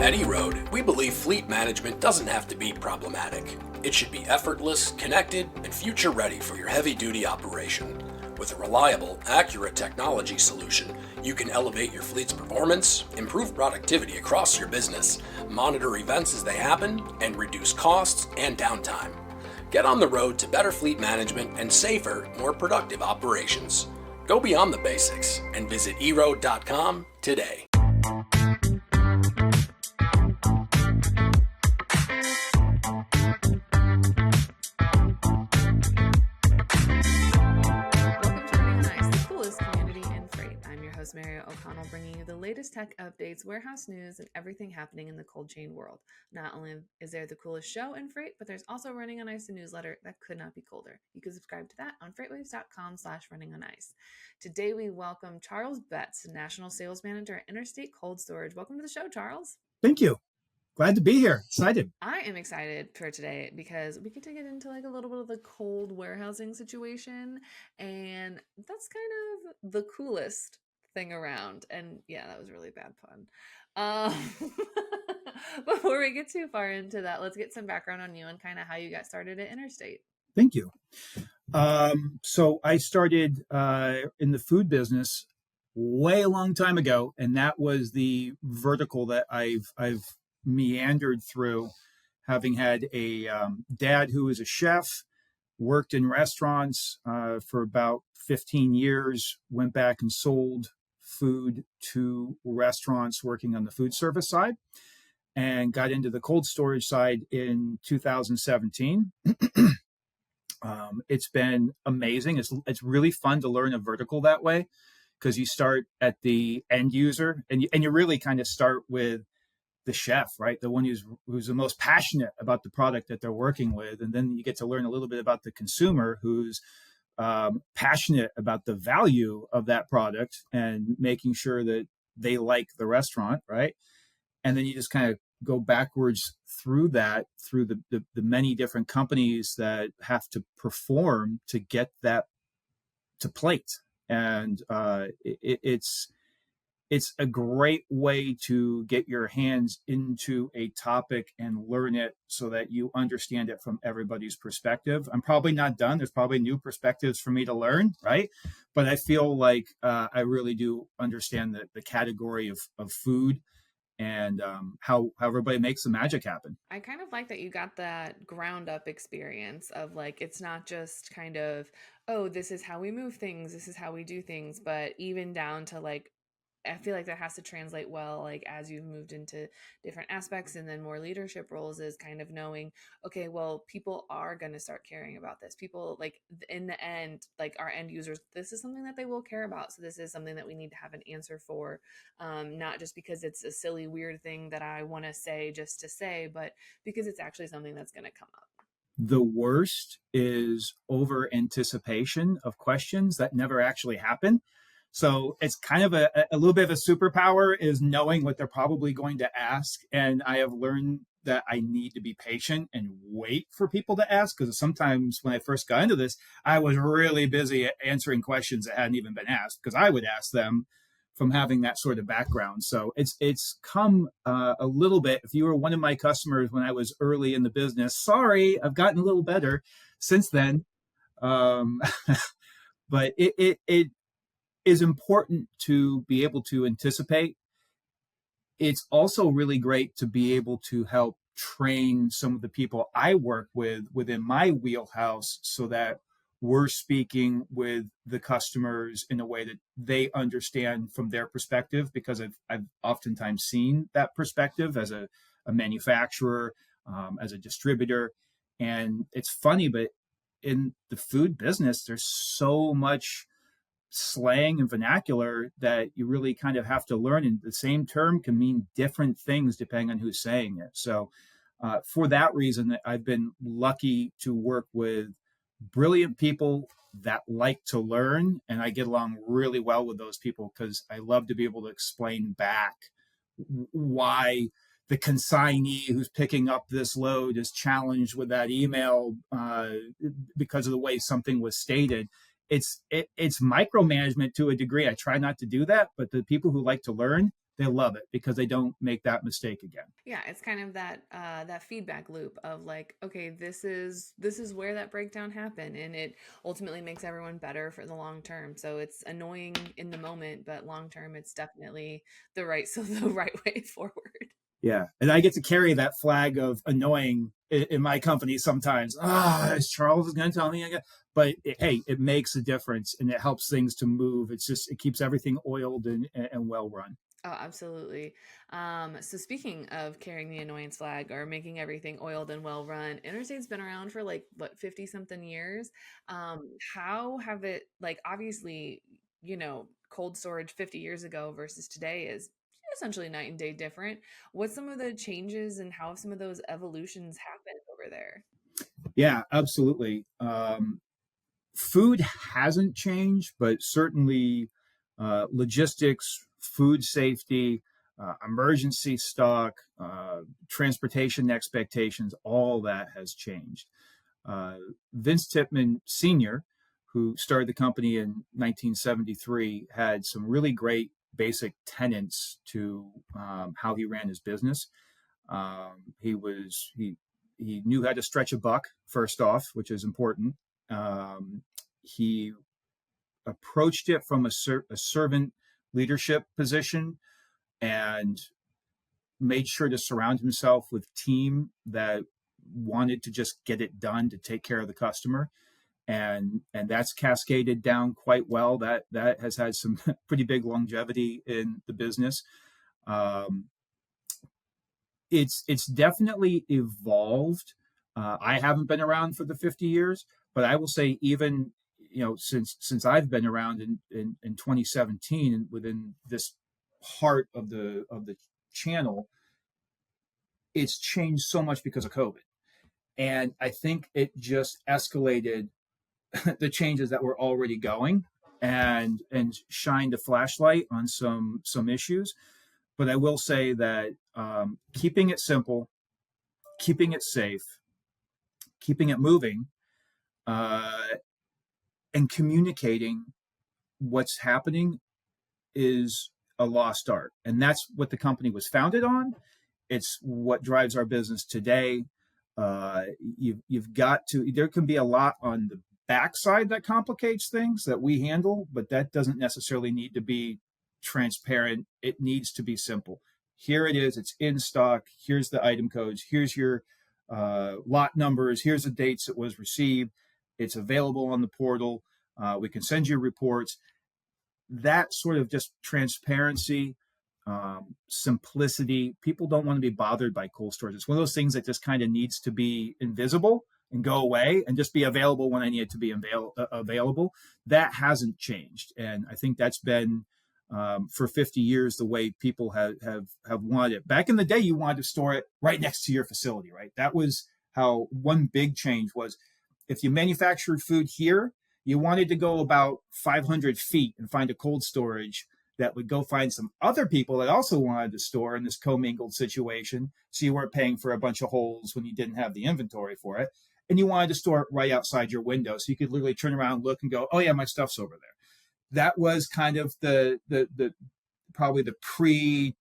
At eRoad, we believe fleet management doesn't have to be problematic. It should be effortless, connected, and future-ready for your heavy-duty operation. With a reliable, accurate technology solution, you can elevate your fleet's performance, improve productivity across your business, monitor events as they happen, and reduce costs and downtime. Get on the road to better fleet management and safer, more productive operations. Go beyond the basics and visit eroad.com today. Mario O'Connell bringing you the latest tech updates, warehouse news, and everything happening in the cold chain world. Not only is there the coolest show in freight, but there's also Running on Ice, a newsletter that could not be colder. You can subscribe to that on freightwaves.com/runningonIce. Today we welcome Charles Betts, National Sales Manager at Interstate Cold Storage. Welcome to the show, Charles. Thank you. Glad to be here. Excited. I am excited for today because we get to get into like a little bit of the cold warehousing situation, and that's kind of the coolest thing around. And yeah, that was a really bad pun. Before we get too far into that, let's get some background on you and kind of how you got started at Interstate. Thank you. So I started in the food business way a long time ago, and that was the vertical that I've meandered through, having had a dad who was a chef, worked in restaurants for about 15 years, went back and sold food to restaurants working on the food service side, and got into the cold storage side in 2017. It's been amazing. It's really fun to learn a vertical that way, because you start at the end user and you really kind of start with the chef, right? The one who's the most passionate about the product that they're working with. And then you get to learn a little bit about the consumer who's passionate about the value of that product and making sure that they like the restaurant, right? And then you just kind of go backwards through that, through the many different companies that have to perform to get that to plate. And it's a great way to get your hands into a topic and learn it so that you understand it from everybody's perspective. I'm probably not done. There's probably new perspectives for me to learn, right? But I feel like I really do understand the category of food and how everybody makes the magic happen. I kind of like that you got that ground up experience of like, it's not just kind of, oh, this is how we move things, this is how we do things, but even down to like, I feel like that has to translate well, like as you've moved into different aspects and then more leadership roles, is kind of knowing, okay, well, people are going to start caring about this. People, like in the end, like our end users, this is something that they will care about. So this is something that we need to have an answer for, not just because it's a silly, weird thing that I want to say just to say, but because it's actually something that's going to come up. The worst is over anticipation of questions that never actually happen. So it's kind of a little bit of a superpower, is knowing what they're probably going to ask. And I have learned that I need to be patient and wait for people to ask, because sometimes when I first got into this, I was really busy answering questions that hadn't even been asked, because I would ask them from having that sort of background. So it's come a little bit. If you were one of my customers when I was early in the business, sorry, I've gotten a little better since then. But it is important to be able to anticipate. It's also really great to be able to help train some of the people I work with within my wheelhouse, so that we're speaking with the customers in a way that they understand from their perspective, because I've oftentimes seen that perspective as a manufacturer, as a distributor. And it's funny, but in the food business, there's so much slang and vernacular that you really kind of have to learn, and the same term can mean different things depending on who's saying it. So for that reason, I've been lucky to work with brilliant people that like to learn, and I get along really well with those people, because I love to be able to explain back why the consignee who's picking up this load is challenged with that email because of the way something was stated. It's micromanagement to a degree. I try not to do that, but the people who like to learn, they love it because they don't make that mistake again. Yeah, it's kind of that feedback loop of like, okay, this is where that breakdown happened, and it ultimately makes everyone better for the long term. So it's annoying in the moment, but long term, it's definitely the right way forward. Yeah, and I get to carry that flag of annoying in my company sometimes. Is Charles going to tell me again? But hey, it makes a difference and it helps things to move. It's just it keeps everything oiled and well run. Oh, absolutely. So speaking of carrying the annoyance flag or making everything oiled and well run, Interstate's been around for like what 50 something years. How have it like obviously, cold storage 50 years ago versus today is essentially night and day different. What's some of the changes and how have some of those evolutions happened over there? Yeah, absolutely. Food hasn't changed, but certainly logistics, food safety, emergency stock, transportation expectations, all that has changed. Vince Tipman Sr., who started the company in 1973, had some really great basic tenets to how he ran his business. He knew how to stretch a buck first off, which is important. He approached it from a servant leadership position and made sure to surround himself with team that wanted to just get it done to take care of the customer, and that's cascaded down quite well. That has had some pretty big longevity in the business. um, it's definitely evolved. I haven't been around for the 50 years, but I will say even since I've been around in 2017 within this part of the channel, it's changed so much because of COVID, and I think it just escalated the changes that were already going and shined a flashlight on some issues. But I will say that keeping it simple, keeping it safe, keeping it moving, uh, and communicating what's happening is a lost art. And that's what the company was founded on. It's what drives our business today. Uh, you've got to, there can be a lot on the backside that complicates things that we handle, but that doesn't necessarily need to be transparent. It needs to be simple. Here it is, it's in stock. Here's the item codes. Here's your lot numbers. Here's the dates it was received. It's available on the portal. We can send you reports. That sort of just transparency, simplicity. People don't want to be bothered by cold storage. It's one of those things that just kind of needs to be invisible and go away and just be available when I need it to be available. That hasn't changed, and I think that's been for 50 years the way people have wanted it. Back in the day, you wanted to store it right next to your facility, right? That was how one big change was. If you manufactured food here, you wanted to go about 500 feet and find a cold storage that would go find some other people that also wanted to store in this commingled situation. So you weren't paying for a bunch of holes when you didn't have the inventory for it. And you wanted to store it right outside your window. So you could literally turn around, look and go, oh yeah, my stuff's over there. That was kind of the probably the pre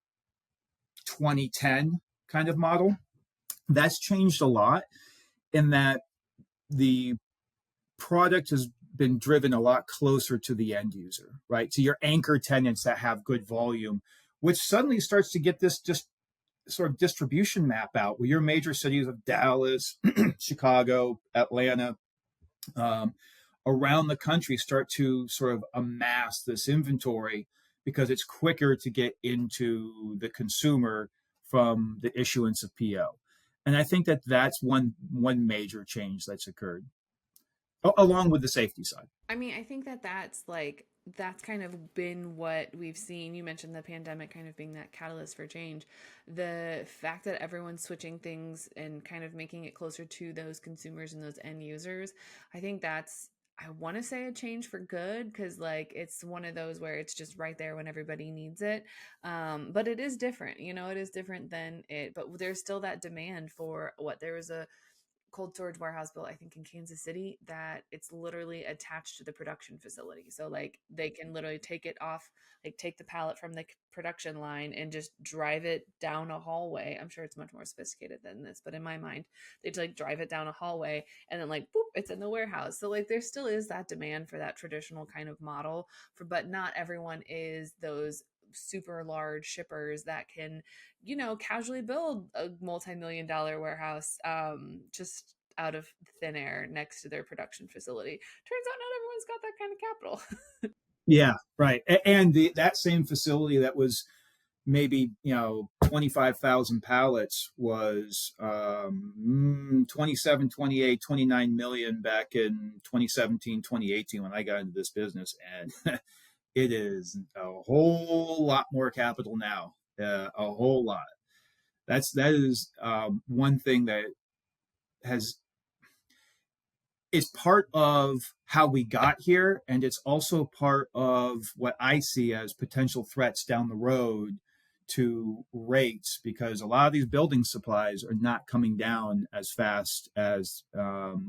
2010 kind of model. That's changed a lot in that the product has been driven a lot closer to the end user, right? To your anchor tenants that have good volume, which suddenly starts to get this just sort of distribution map out where your major cities of Dallas, Chicago, Atlanta, um, around the country start to sort of amass this inventory because it's quicker to get into the consumer from the issuance of PO. And I think that that's one major change that's occurred along with the safety side. I mean, I think that that's kind of been what we've seen. You mentioned the pandemic kind of being that catalyst for change. The fact that everyone's switching things and kind of making it closer to those consumers and those end users, I think that's I want to say a change for good because like it's one of those where it's just right there when everybody needs it. But it is different, it is different than it. But there's still that demand for what there was a cold storage warehouse built, I think, in Kansas City, that it's literally attached to the production facility. So like they can literally take it off, like take the pallet from the production line and just drive it down a hallway. I'm sure it's much more sophisticated than this, but in my mind, they'd like drive it down a hallway and then like boop, it's in the warehouse. So like there still is that demand for that traditional kind of model for, but not everyone is those super large shippers that can, casually build a multi-million dollar warehouse just out of thin air next to their production facility. Turns out not everyone's got that kind of capital. Yeah, right. And that same facility that was maybe 25,000 pallets was 27, 28, 29 million back in 2017, 2018 when I got into this business, and it is a whole lot more capital now, a whole lot. That is one thing that has is part of how we got here, and it's also part of what I see as potential threats down the road to rates, because a lot of these building supplies are not coming down as fast as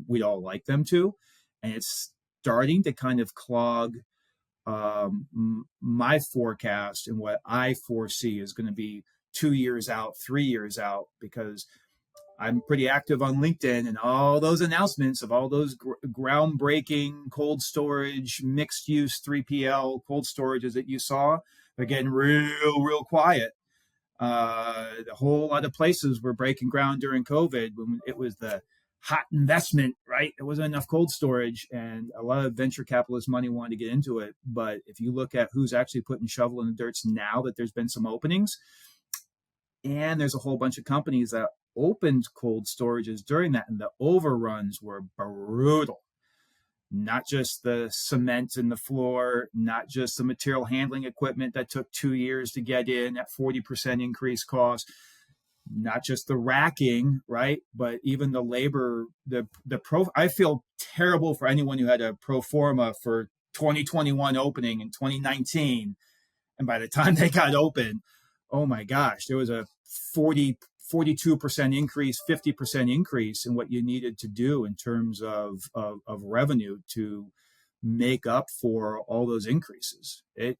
we'd all like them to, and it's starting to kind of clog my forecast and what I foresee is going to be 2 years out, 3 years out, because I'm pretty active on LinkedIn, and all those announcements of all those groundbreaking cold storage, mixed use 3PL cold storages that you saw, they're getting real quiet. A whole lot of places were breaking ground during COVID when it was the hot investment, right? There wasn't enough cold storage, and a lot of venture capitalist money wanted to get into it. But if you look at who's actually putting shovel in the dirt now that there's been some openings, and there's a whole bunch of companies that opened cold storages during that, and the overruns were brutal. Not just the cement in the floor, not just the material handling equipment that took 2 years to get in at 40% increased cost, not just the racking, right? But even the labor, I feel terrible for anyone who had a pro forma for 2021 opening in 2019. And by the time they got open, oh my gosh, there was a 42% increase, 50% increase in what you needed to do in terms of revenue to make up for all those increases. It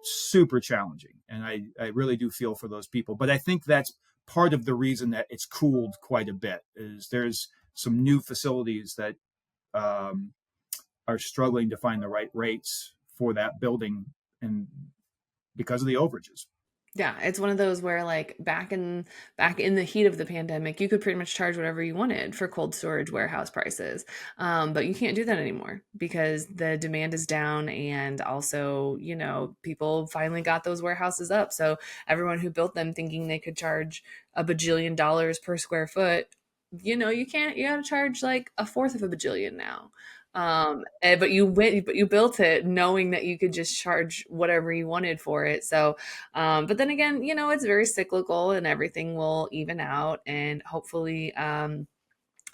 super challenging. And I really do feel for those people. But I think that's part of the reason that it's cooled quite a bit is there's some new facilities that are struggling to find the right rates for that building, and because of the overages. Yeah, it's one of those where like back in the heat of the pandemic, you could pretty much charge whatever you wanted for cold storage warehouse prices. But you can't do that anymore because the demand is down, and also, people finally got those warehouses up. So everyone who built them thinking they could charge a bajillion dollars per square foot, you can't. You got to charge like a fourth of a bajillion now. But you built it knowing that you could just charge whatever you wanted for it. So but then again, it's very cyclical and everything will even out, and hopefully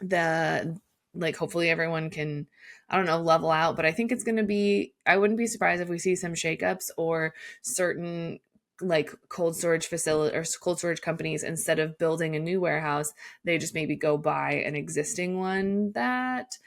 the hopefully everyone can, I don't know, level out. But I think it's going to be, I wouldn't be surprised if we see some shakeups, or certain like cold storage facility or cold storage companies, instead of building a new warehouse, they just maybe go buy an existing one that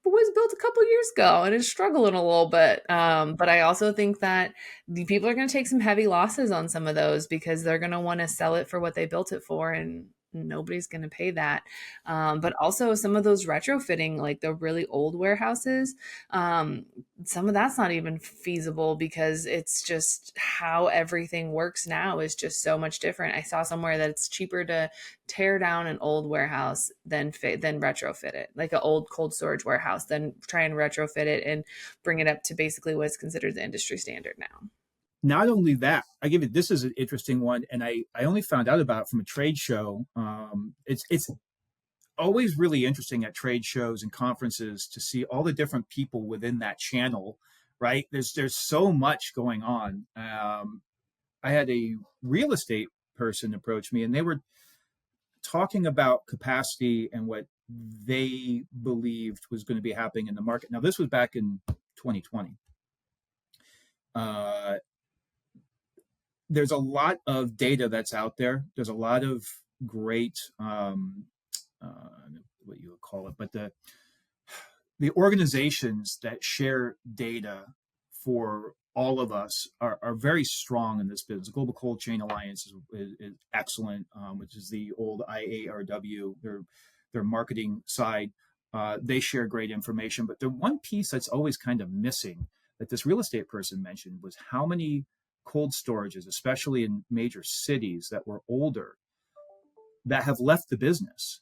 was built a couple years ago and is struggling a little bit. But I also think that the people are going to take some heavy losses on some of those because they're going to want to sell it for what they built it for, and nobody's going to pay that. But also some of those retrofitting, like the really old warehouses, some of that's not even feasible because it's just how everything works now is just so much different. I saw somewhere that it's cheaper to tear down an old warehouse than retrofit it, like an old cold storage warehouse, then try and retrofit it and bring it up to basically what's considered the industry standard now. Not only that, I give it, this is an interesting one, and I only found out about it from a trade show. It's always really interesting at trade shows and conferences to see all the different people within that channel, right? There's so much going on. I had a real estate person approach me, and they were talking about capacity and what they believed was going to be happening in the market. Now, this was back in 2020. There's a lot of data that's out there. There's a lot of great call it, but the organizations that share data for all of us are very strong in this business. Global Cold Chain Alliance is excellent, which is the old IARW, their marketing side. They share great information, but the one piece that's always kind of missing that this real estate person mentioned was how many cold storages, especially in major cities that were older, that have left the business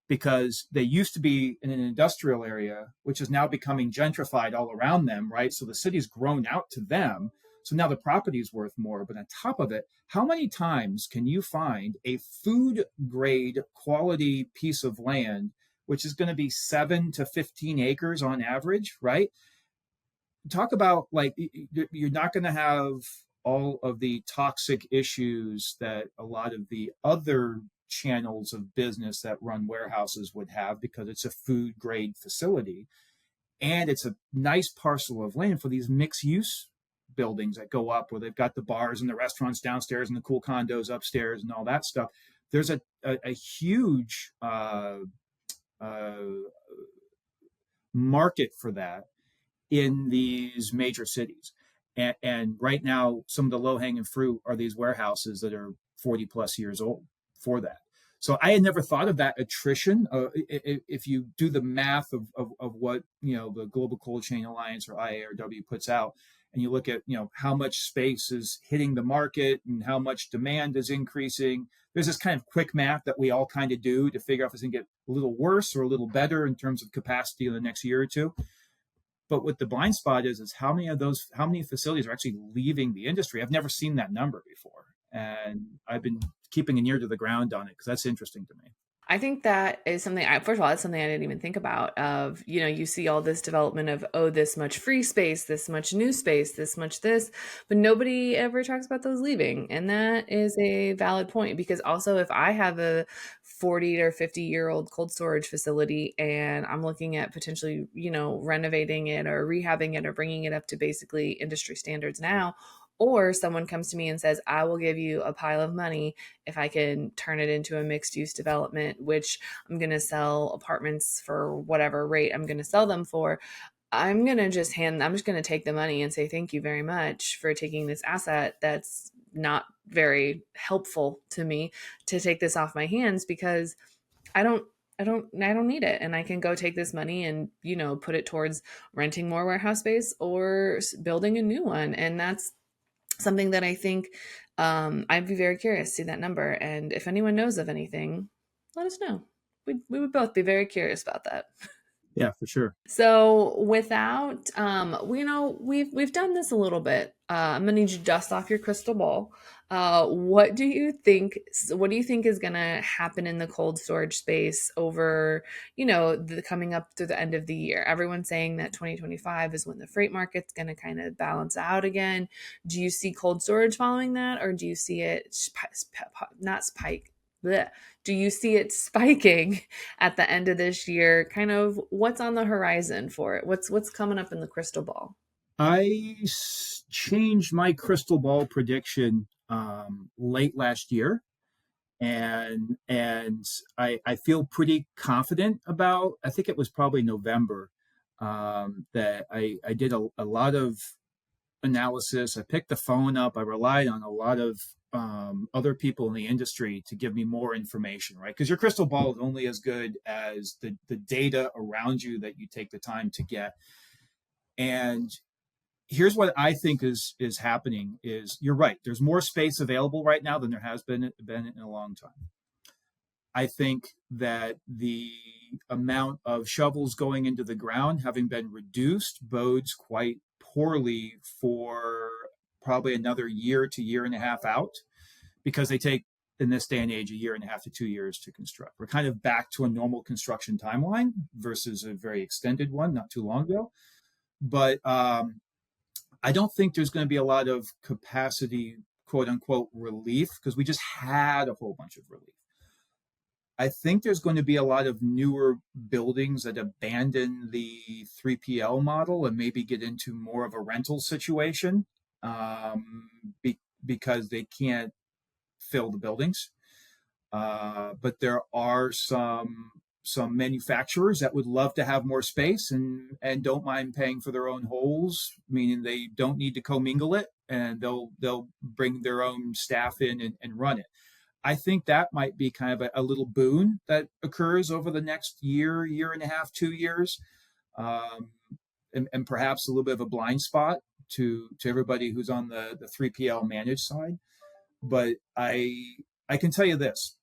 because they used to be in an industrial area, which is now becoming gentrified all around them, right? So the city's grown out to them. So now the property is worth more. But on top of it, how many times can you find a food grade quality piece of land, which is going to be 7 to 15 acres on average, right? Talk about like you're not going to have all of the toxic issues that a lot of the other channels of business that run warehouses would have because it's a food grade facility and it's a nice parcel of land for these mixed use buildings that go up where they've got the bars and the restaurants downstairs and the cool condos upstairs and all that stuff. There's a huge uh, market for that in these major cities. And right now, some of the low hanging fruit are these warehouses that are 40 plus years old for that. So I had never thought of that attrition. If you do the math of what, the Global Cold Chain Alliance or IARW puts out, and you look at, how much space is hitting the market and how much demand is increasing, there's this kind of quick math that we all kind of do to figure out if it's going to get a little worse or a little better in terms of capacity in the next year or two. But what the blind spot is how many facilities are actually leaving the industry? I've never seen that number before. And I've been keeping an ear to the ground on it because that's interesting to me. I think that is something first of all, that's something I didn't even think about of, you see all this development of, oh, this much free space, this much new space, this much this, but nobody ever talks about those leaving. And that is a valid point because also if I have a 40 or 50-year-old cold storage facility and I'm looking at potentially, renovating it or rehabbing it or bringing it up to basically industry standards now, or someone comes to me and says, I will give you a pile of money if I can turn it into a mixed use development, which I'm going to sell apartments for whatever rate I'm going to sell them for. I'm just going to take the money and say, thank you very much for taking this asset that's not very helpful to me to take this off my hands because I don't need it. And I can go take this money and, put it towards renting more warehouse space or building a new one. And that's something that I think I'd be very curious to see that number. And if anyone knows of anything, let us know. We would both be very curious about that. Yeah, for sure. So without, we've done this a little bit. I'm gonna need you to dust off your crystal ball. What do you think? What do you think is gonna happen in the cold storage space over, the coming up through the end of the year? Everyone's saying that 2025 is when the freight market's gonna kind of balance out again. Do you see cold storage following that, or do you see it not spike? Bleh. Do you see it spiking at the end of this year? Kind of what's on the horizon for it? What's coming up in the crystal ball? I changed my crystal ball prediction late last year, and I feel pretty confident about. I think it was probably November that I did a lot of analysis. I picked the phone up. I relied on a lot of other people in the industry to give me more information, right? Because your crystal ball is only as good as the data around you that you take the time to get. And here's what I think is happening is you're right. There's more space available right now than there has been in a long time. I think that the amount of shovels going into the ground having been reduced bodes quite poorly for probably another year to year and a half out because they take in this day and age a year and a half to 2 years to construct. We're kind of back to a normal construction timeline versus a very extended one not too long ago. But I don't think there's going to be a lot of capacity, quote unquote, relief because we just had a whole bunch of relief. I think there's going to be a lot of newer buildings that abandon the 3PL model and maybe get into more of a rental situation because they can't fill the buildings. But there are some some manufacturers that would love to have more space and don't mind paying for their own holes, meaning they don't need to commingle it, and they'll bring their own staff in and run it. I think that might be kind of a little boon that occurs over the next year, year and a half, 2 years, um, and perhaps a little bit of a blind spot to everybody who's on the 3PL managed side. But I can tell you this: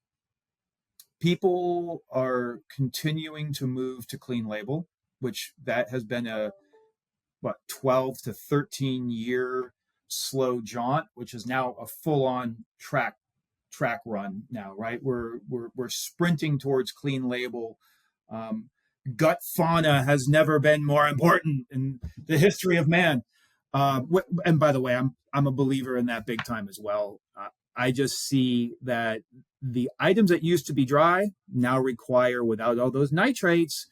people are continuing to move to clean label, which that has been a 12 to 13 year slow jaunt, which is now a full on track run now, right? We're sprinting towards clean label. Um, Gut fauna has never been more important in the history of man. And by the way, I'm a believer in that big time as well. I just see that the items that used to be dry now require, without all those nitrates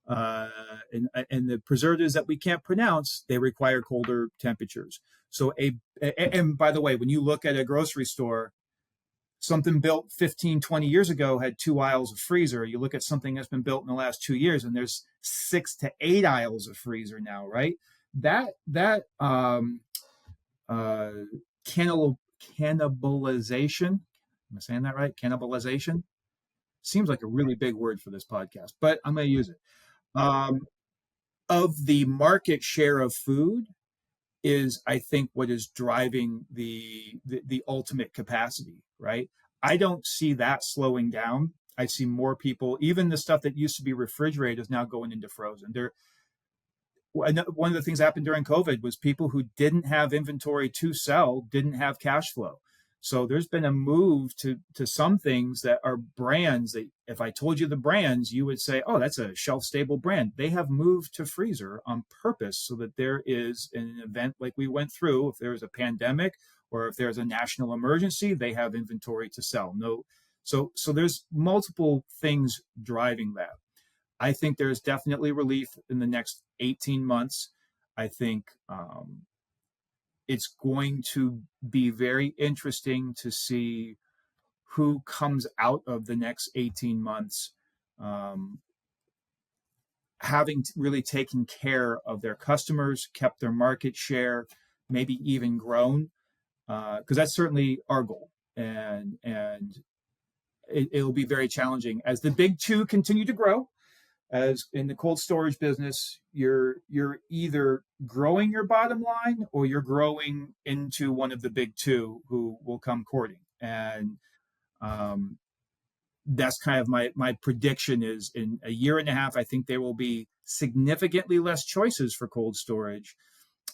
uh, and the preservatives that we can't pronounce, they require colder temperatures. So and by the way, when you look at a grocery store, something built 15, 20 years ago had 2 aisles of freezer. You look at something that's been built in the last 2 years, and there's 6 to 8 aisles of freezer now, right? That uh, cannibalization. Am I saying that right? Cannibalization seems like a really big word for this podcast, but I'm going to use it. Um, of the market share of food is, I think, what is driving the ultimate capacity, right? I don't see that slowing down. I see more people, even the stuff that used to be refrigerated is now going into frozen. One of the things that happened during COVID was people who didn't have inventory to sell didn't have cash flow. So there's been a move to some things that are brands that, if I told you the brands, you would say, oh, that's a shelf stable brand. They have moved to freezer on purpose so that there is an event like we went through. If there's a pandemic or if there's a national emergency, they have inventory to sell. No, so there's multiple things driving that. I think there's definitely relief in the next 18 months. I think it's going to be very interesting to see who comes out of the next 18 months um, having really taken care of their customers, kept their market share, maybe even grown, because that's certainly our goal. And it'll be very challenging as the big two continue to grow. As in the cold storage business, you're either growing your bottom line or you're growing into one of the big two who will come courting. And um, that's kind of my prediction is in a year and a half, I think there will be significantly less choices for cold storage,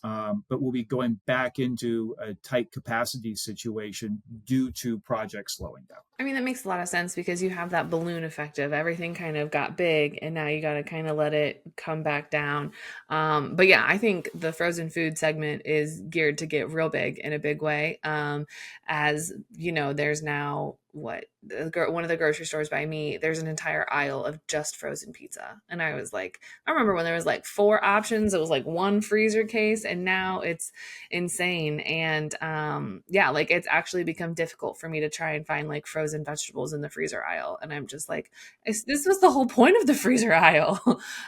but we'll be going back into a tight capacity situation due to projects slowing down. I mean, that makes a lot of sense because you have that balloon effect of everything kind of got big and now you got to kind of let it come back down. But yeah, I think the frozen food segment is geared to get real big in a big way. As you know, there's now one of the grocery stores by me, there's an entire aisle of just frozen pizza. And I was like, I remember when there was like 4 options, it was like one freezer case, and now it's insane. And yeah, like it's actually become difficult for me to try and find like frozen vegetables in the freezer aisle. And I'm just like, this was the whole point of the freezer aisle.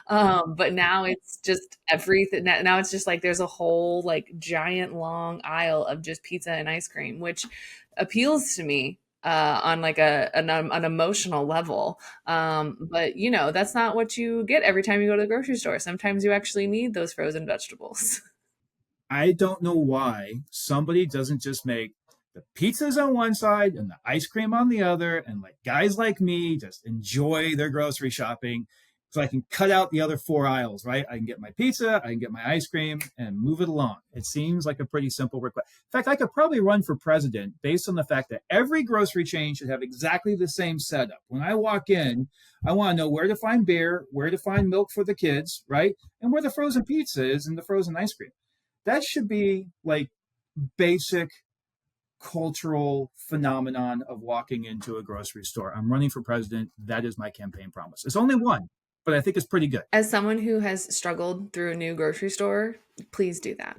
But now it's just everything. Now it's just like there's a whole like giant long aisle of just pizza and ice cream, which appeals to me on like an emotional level. But you know, that's not what you get every time you go to the grocery store. Sometimes you actually need those frozen vegetables. I don't know why somebody doesn't just make the pizzas on one side and the ice cream on the other, and like guys like me just enjoy their grocery shopping. So I can cut out the other 4 aisles, right? I can get my pizza, I can get my ice cream, and move it along. It seems like a pretty simple request. In fact, I could probably run for president based on the fact that every grocery chain should have exactly the same setup. When I walk in, I want to know where to find beer, where to find milk for the kids, right? And where the frozen pizza is and the frozen ice cream. That should be like basic cultural phenomenon of walking into a grocery store. I'm running for president. That is my campaign promise. It's only one, but I think it's pretty good. As someone who has struggled through a new grocery store, please do that.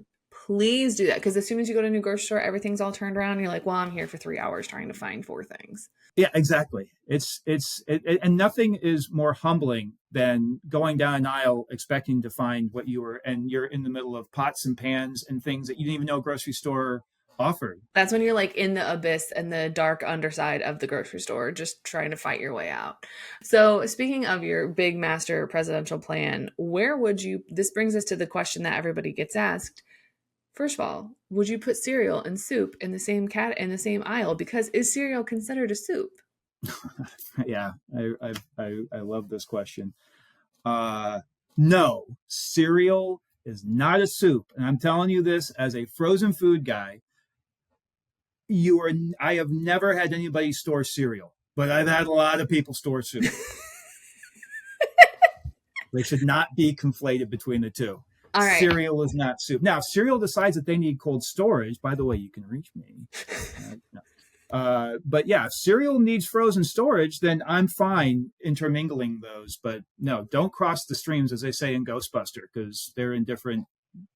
please do that. Because as soon as you go to a new grocery store, everything's all turned around. And you're like, well, I'm here for 3 hours trying to find 4 things. Yeah, exactly. And nothing is more humbling than going down an aisle expecting to find what you were, and you're in the middle of pots and pans and things that you didn't even know a grocery store offered. That's when you're like in the abyss and the dark underside of the grocery store, just trying to fight your way out. So, speaking of your big master presidential plan, where would you, this brings us to the question that everybody gets asked. First of all, would you put cereal and soup in the same aisle? Because is cereal considered a soup? Yeah, I love this question. No, cereal is not a soup, and I'm telling you this as a frozen food guy. I have never had anybody store cereal, but I've had a lot of people store soup. They should not be conflated between the two. All right. Cereal is not soup. Now, if cereal decides that they need cold storage, by the way, you can reach me. No. But yeah, if cereal needs frozen storage, then I'm fine intermingling those. But no, don't cross the streams, as they say in Ghostbuster, because they're in different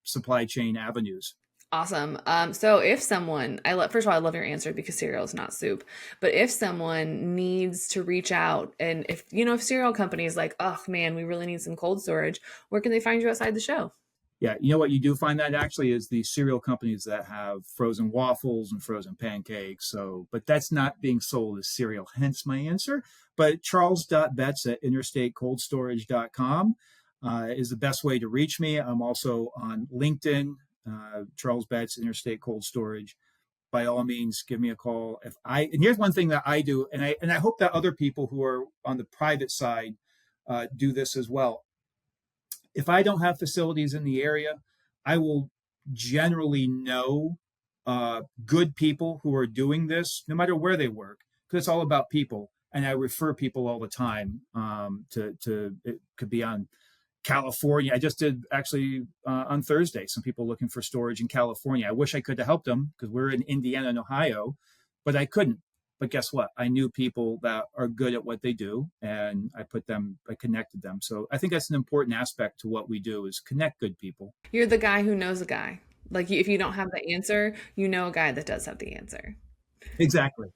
supply chain avenues. Awesome. So if someone, first of all, I love your answer because cereal is not soup. But if someone needs to reach out, and if cereal company is like, oh man, we really need some cold storage, where can they find you outside the show? Yeah, you know what you do find that actually is the cereal companies that have frozen waffles and frozen pancakes. So, but that's not being sold as cereal, hence my answer. But charles.betts at interstatecoldstorage.com is the best way to reach me. I'm also on LinkedIn, Charles Betts, Interstate Cold Storage. By all means, give me a call. And here's one thing that I do, and I hope that other people who are on the private side do this as well. If I don't have facilities in the area, I will generally know good people who are doing this, no matter where they work, because it's all about people. And I refer people all the time to it could be on California. I just did actually on Thursday, some people looking for storage in California. I wish I could have helped them because we're in Indiana and Ohio, but I couldn't. But guess what? I knew people that are good at what they do, and I connected them. So I think that's an important aspect to what we do is connect good people. You're the guy who knows a guy. Like if you don't have the answer, you know a guy that does have the answer. Exactly.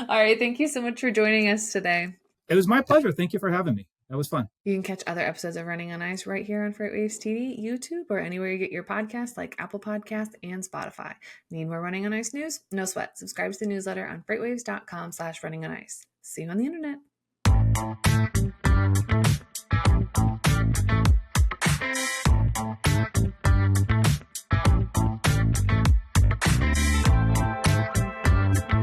All right. Thank you so much for joining us today. It was my pleasure. Thank you for having me. That was fun. You can catch other episodes of Running on Ice right here on FreightWaves TV, YouTube, or anywhere you get your podcasts like Apple Podcasts and Spotify. Need more Running on Ice news? No sweat. Subscribe to the newsletter on freightwaves.com/runningonIce. See you on the internet.